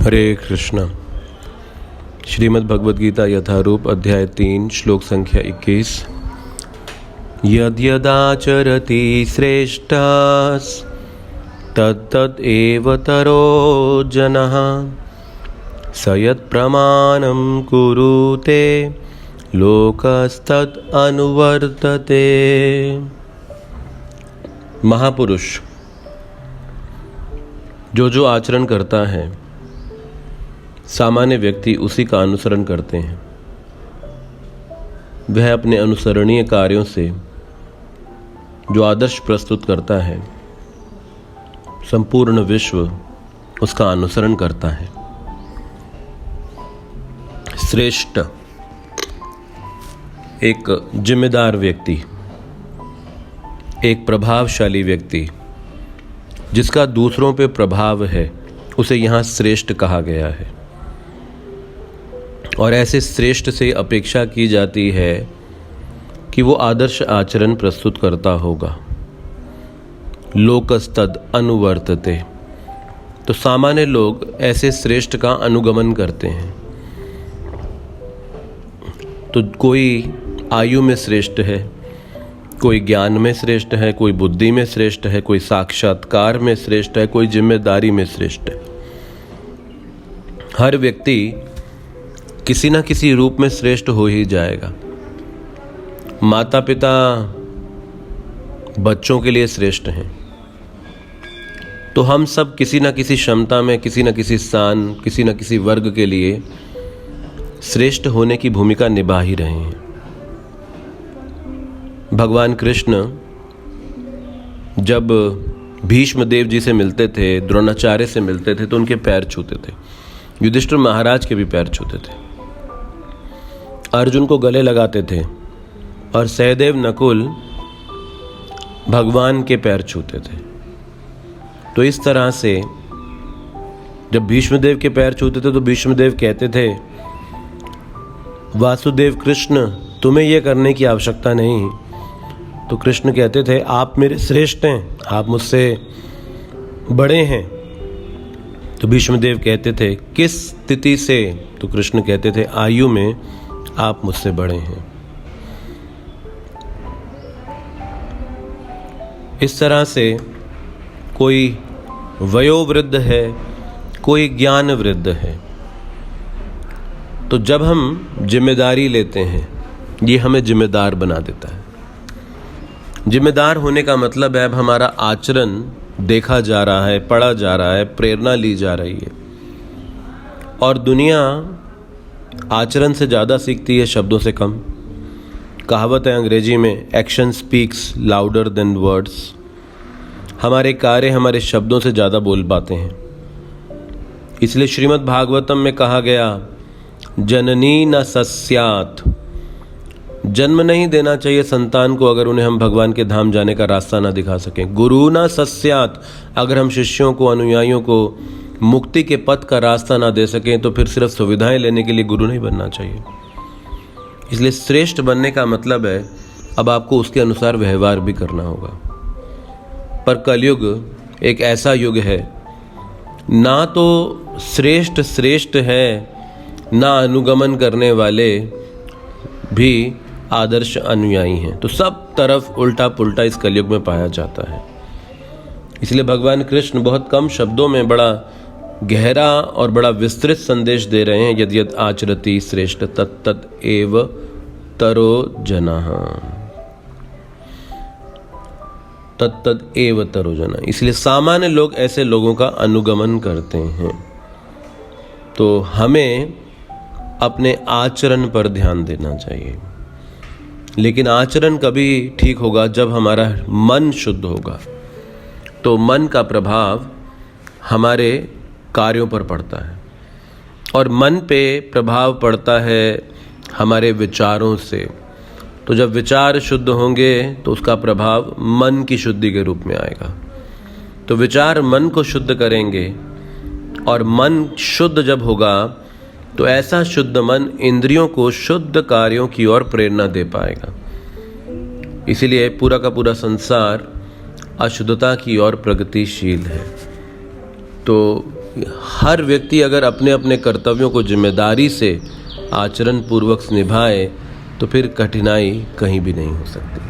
हरे कृष्ण। श्रीमद् भगवद गीता यथारूप अध्याय 3 श्लोक संख्या 21। यद्यदाचरति श्रेष्ठस् तत्तद् एव तरो जनः स यत्प्रमाणं कुरुते लोकस्तद् अनुवर्तते। महापुरुष जो आचरण करता है सामान्य व्यक्ति उसी का अनुसरण करते हैं। वह अपने अनुसरणीय कार्यों से जो आदर्श प्रस्तुत करता है संपूर्ण विश्व उसका अनुसरण करता है। श्रेष्ठ एक जिम्मेदार व्यक्ति, एक प्रभावशाली व्यक्ति जिसका दूसरों पे प्रभाव है, उसे यहाँ श्रेष्ठ कहा गया है। और ऐसे श्रेष्ठ से अपेक्षा की जाती है कि वो आदर्श आचरण प्रस्तुत करता होगा। लोकस्तद अनुवर्तते, तो सामान्य लोग ऐसे श्रेष्ठ का अनुगमन करते हैं। तो कोई आयु में श्रेष्ठ है, कोई ज्ञान में श्रेष्ठ है, कोई बुद्धि में श्रेष्ठ है, कोई साक्षात्कार में श्रेष्ठ है, कोई जिम्मेदारी में श्रेष्ठ है। हर व्यक्ति किसी न किसी रूप में श्रेष्ठ हो ही जाएगा। माता पिता बच्चों के लिए श्रेष्ठ हैं, तो हम सब किसी न किसी क्षमता में, किसी न किसी स्थान, किसी न किसी वर्ग के लिए श्रेष्ठ होने की भूमिका निभा ही रहे हैं। भगवान कृष्ण जब भीष्म देव जी से मिलते थे, द्रोणाचार्य से मिलते थे, तो उनके पैर छूते थे। युधिष्ठिर महाराज के भी पैर छूते थे, अर्जुन को गले लगाते थे, और सहदेव नकुल भगवान के पैर छूते थे। तो इस तरह से जब भीष्मदेव के पैर छूते थे तो भीष्मदेव कहते थे, वासुदेव कृष्ण तुम्हें यह करने की आवश्यकता नहीं। तो कृष्ण कहते थे, आप मेरे श्रेष्ठ हैं, आप मुझसे बड़े हैं। तो भीष्मदेव कहते थे, किस स्थिति से? तो कृष्ण कहते थे, आयु में आप मुझसे बड़े हैं। इस तरह से कोई वयोवृद्ध है, कोई ज्ञान वृद्ध है। तो जब हम जिम्मेदारी लेते हैं, ये हमें जिम्मेदार बना देता है। जिम्मेदार होने का मतलब है अब हमारा आचरण देखा जा रहा है, पढ़ा जा रहा है, प्रेरणा ली जा रही है। और दुनिया आचरण से ज़्यादा सीखती है, शब्दों से कम। कहावत है अंग्रेजी में, action speaks louder than words. हमारे कार्य हमारे शब्दों से ज़्यादा बोल पाते हैं। इसलिए श्रीमद् भागवतम में कहा गया, जननी न सस्यात्, जन्म नहीं देना चाहिए संतान को अगर उन्हें हम भगवान के धाम जाने का रास्ता ना दिखा सकें। गुरु न सस्यात्, अगर हम शिष्यों को, अनुयायियों को मुक्ति के पथ का रास्ता ना दे सकें तो फिर सिर्फ सुविधाएं लेने के लिए गुरु नहीं बनना चाहिए। इसलिए श्रेष्ठ बनने का मतलब है अब आपको उसके अनुसार व्यवहार भी करना होगा। पर कलयुग एक ऐसा युग है, ना तो श्रेष्ठ है, ना अनुगमन करने वाले भी आदर्श अनुयायी हैं। तो सब तरफ उल्टा पुल्टा इस कलयुग में पाया जाता है। इसलिए भगवान कृष्ण बहुत कम शब्दों में बड़ा गहरा और बड़ा विस्तृत संदेश दे रहे हैं। यद् यद् आचरति श्रेष्ठ तत्तद् एव तरो जनः, तत्तद् एव तरो जनः। इसलिए सामान्य लोग ऐसे लोगों का अनुगमन करते हैं। तो हमें अपने आचरण पर ध्यान देना चाहिए। लेकिन आचरण कभी ठीक होगा जब हमारा मन शुद्ध होगा। तो मन का प्रभाव हमारे कार्यों पर पड़ता है, और मन पे प्रभाव पड़ता है हमारे विचारों से। तो जब विचार शुद्ध होंगे तो उसका प्रभाव मन की शुद्धि के रूप में आएगा। तो विचार मन को शुद्ध करेंगे, और मन शुद्ध जब होगा तो ऐसा शुद्ध मन इंद्रियों को शुद्ध कार्यों की ओर प्रेरणा दे पाएगा। इसीलिए पूरा का पूरा संसार अशुद्धता की ओर प्रगतिशील है। तो हर व्यक्ति अगर अपने अपने कर्तव्यों को जिम्मेदारी से आचरण पूर्वक निभाए तो फिर कठिनाई कहीं भी नहीं हो सकती।